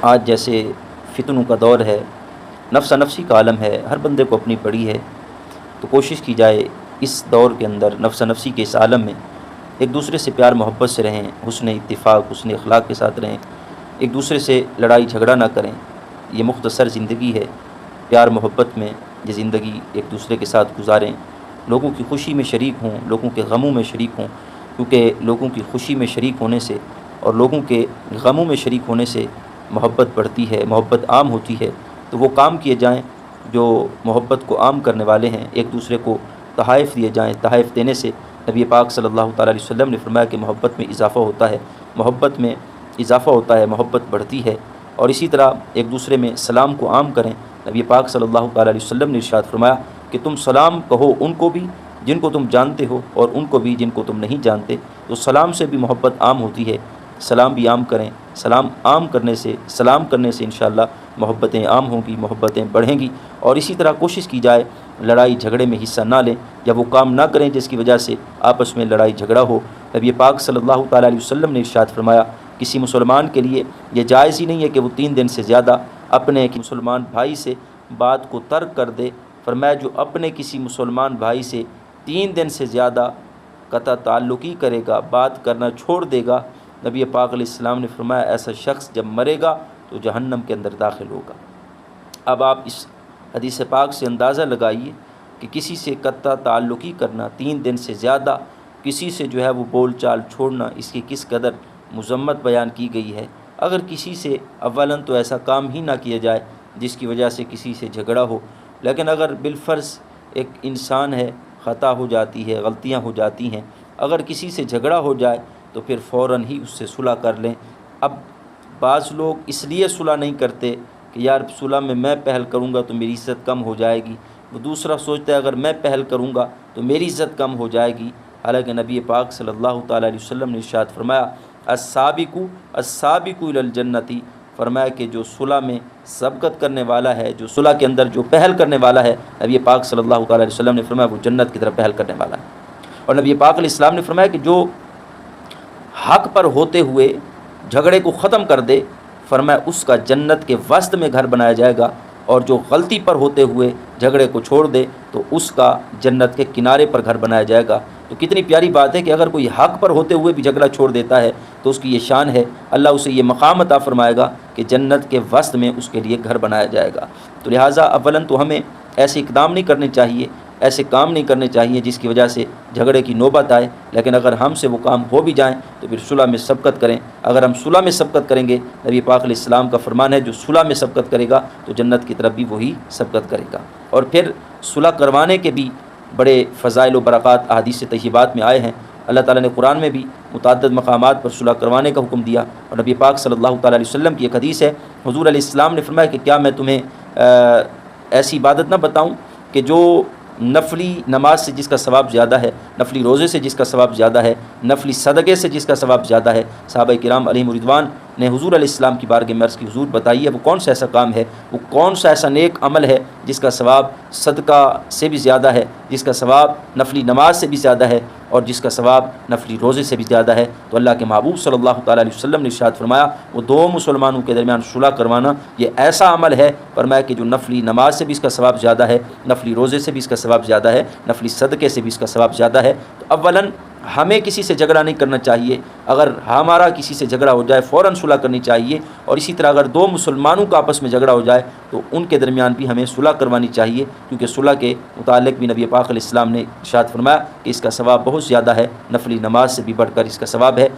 آج جیسے فتنوں کا دور ہے، نفسا نفسی کا عالم ہے، ہر بندے کو اپنی پڑی ہے، تو کوشش کی جائے اس دور کے اندر نفسا نفسی کے اس عالم میں ایک دوسرے سے پیار محبت سے رہیں، حسن اتفاق حسن اخلاق کے ساتھ رہیں، ایک دوسرے سے لڑائی جھگڑا نہ کریں۔ یہ مختصر زندگی ہے، پیار محبت میں یہ زندگی ایک دوسرے کے ساتھ گزاریں، لوگوں کی خوشی میں شریک ہوں، لوگوں کے غموں میں شریک ہوں، کیونکہ لوگوں کی خوشی میں شریک ہونے سے اور لوگوں کے غموں میں شریک ہونے سے محبت بڑھتی ہے، محبت عام ہوتی ہے۔ تو وہ کام کیے جائیں جو محبت کو عام کرنے والے ہیں، ایک دوسرے کو تحائف دیے جائیں۔ تحائف دینے سے نبی پاک صلی اللہ تعالیٰ علیہ وسلم نے فرمایا کہ محبت میں اضافہ ہوتا ہے، محبت میں اضافہ ہوتا ہے، محبت بڑھتی ہے۔ اور اسی طرح ایک دوسرے میں سلام کو عام کریں۔ نبی پاک صلی اللہ تعالیٰ علیہ وسلم نے ارشاد فرمایا کہ تم سلام کہو ان کو بھی جن کو تم جانتے ہو اور ان کو بھی جن کو تم نہیں جانتے۔ تو سلام سے بھی محبت عام ہوتی ہے، سلام بھی عام کریں۔ سلام کرنے سے انشاءاللہ محبتیں عام ہوں گی، محبتیں بڑھیں گی۔ اور اسی طرح کوشش کی جائے لڑائی جھگڑے میں حصہ نہ لیں یا وہ کام نہ کریں جس کی وجہ سے آپس میں لڑائی جھگڑا ہو۔ نبی پاک صلی اللہ تعالیٰ علیہ وسلم نے ارشاد فرمایا کسی مسلمان کے لیے یہ جائز ہی نہیں ہے کہ وہ 3 دن سے زیادہ اپنے مسلمان بھائی سے بات کو ترک کر دے۔ فرمایا جو اپنے کسی مسلمان بھائی سے 3 دن سے زیادہ قطع تعلقی کرے گا، بات کرنا چھوڑ دے گا، نبی پاک علیہ السلام نے فرمایا ایسا شخص جب مرے گا تو جہنم کے اندر داخل ہوگا۔ اب آپ اس حدیث پاک سے اندازہ لگائیے کہ کسی سے قطع تعلقی کرنا 3 دن سے زیادہ، کسی سے جو ہے وہ بول چال چھوڑنا، اس کی کس قدر مذمت بیان کی گئی ہے۔ اگر کسی سے اولاً تو ایسا کام ہی نہ کیا جائے جس کی وجہ سے کسی سے جھگڑا ہو، لیکن اگر بالفرض ایک انسان ہے، خطا ہو جاتی ہے، غلطیاں ہو جاتی ہیں، اگر کسی سے جھگڑا ہو جائے تو پھر فوراً ہی اس سے صلح کر لیں۔ اب بعض لوگ اس لیے صلح نہیں کرتے کہ یار صلح میں پہل کروں گا تو میری عزت کم ہو جائے گی، وہ دوسرا سوچتا ہے اگر میں پہل کروں گا تو میری عزت کم ہو جائے گی۔ حالانکہ نبی پاک صلی اللہ تعالیٰ علیہ وسلم نے ارشاد فرمایا السابق الی الجنۃ، فرمایا کہ جو صلح میں سبقت کرنے والا ہے، جو صلح کے اندر جو پہل کرنے والا ہے، نبی پاک صلی اللہ تعالیٰ علیہ وسلم نے فرمایا وہ جنت کی طرف پہل کرنے والا ہے۔ اور نبی پاک علیہ السلام نے فرمایا کہ جو حق پر ہوتے ہوئے جھگڑے کو ختم کر دے، فرمایا اس کا جنت کے وسط میں گھر بنایا جائے گا، اور جو غلطی پر ہوتے ہوئے جھگڑے کو چھوڑ دے تو اس کا جنت کے کنارے پر گھر بنایا جائے گا۔ تو کتنی پیاری بات ہے کہ اگر کوئی حق پر ہوتے ہوئے بھی جھگڑا چھوڑ دیتا ہے تو اس کی یہ شان ہے، اللہ اسے یہ مقام عطا فرمائے گا کہ جنت کے وسط میں اس کے لیے گھر بنایا جائے گا۔ تو لہٰذا اولاً تو ہمیں ایسے اقدام نہیں کرنے چاہیے، ایسے کام نہیں کرنے چاہیے جس کی وجہ سے جھگڑے کی نوبت آئے، لیکن اگر ہم سے وہ کام ہو بھی جائیں تو پھر صلح میں سبقت کریں۔ اگر ہم صلح میں سبقت کریں گے، نبی پاک علیہ السلام کا فرمان ہے جو صلح میں سبقت کرے گا تو جنت کی طرف بھی وہی سبقت کرے گا۔ اور پھر صلح کروانے کے بھی بڑے فضائل و برکات احادیث طیبات میں آئے ہیں۔ اللہ تعالیٰ نے قرآن میں بھی متعدد مقامات پر صلح کروانے کا حکم دیا، اور نبی پاک صلی اللہ تعالیٰ علیہ وسلم کی ایک حدیث ہے، حضور علیہ السلام نے فرمایا کہ کیا میں تمہیں ایسی عبادت نہ بتاؤں کہ جو نفلی نماز سے جس کا ثواب زیادہ ہے، نفلی روزے سے جس کا ثواب زیادہ ہے، نفلی صدقے سے جس کا ثواب زیادہ ہے۔ صحابہ کرام علیہم رضوان نے حضور علیہ السلام کی بارگاہ میں عرض کی حضور بتائیے وہ کون سا ایسا کام ہے، وہ کون سا ایسا نیک عمل ہے جس کا ثواب صدقہ سے بھی زیادہ ہے، جس کا ثواب نفلی نماز سے بھی زیادہ ہے، اور جس کا ثواب نفلی روزے سے بھی زیادہ ہے۔ تو اللہ کے محبوب صلی اللہ تعالیٰ علیہ وسلم نے ارشاد فرمایا وہ 2 مسلمانوں کے درمیان صلح کروانا یہ ایسا عمل ہے، فرمایا کہ جو نفلی نماز سے بھی اس کا ثواب زیادہ ہے، نفلی روزے سے بھی اس کا ثواب زیادہ ہے، نفلی صدقے سے بھی اس کا ثواب زیادہ ہے۔ تو اولاً ہمیں کسی سے جھگڑا نہیں کرنا چاہیے، اگر ہمارا کسی سے جھگڑا ہو جائے فوراً صلح کرنی چاہیے، اور اسی طرح اگر 2 مسلمانوں کا آپس میں جھگڑا ہو جائے تو ان کے درمیان بھی ہمیں صلح کروانی چاہیے، کیونکہ صلح کے متعلق بھی نبی پاک علیہ السلام نے ارشاد فرمایا کہ اس کا ثواب بہت زیادہ ہے، نفلی نماز سے بھی بڑھ کر اس کا ثواب ہے۔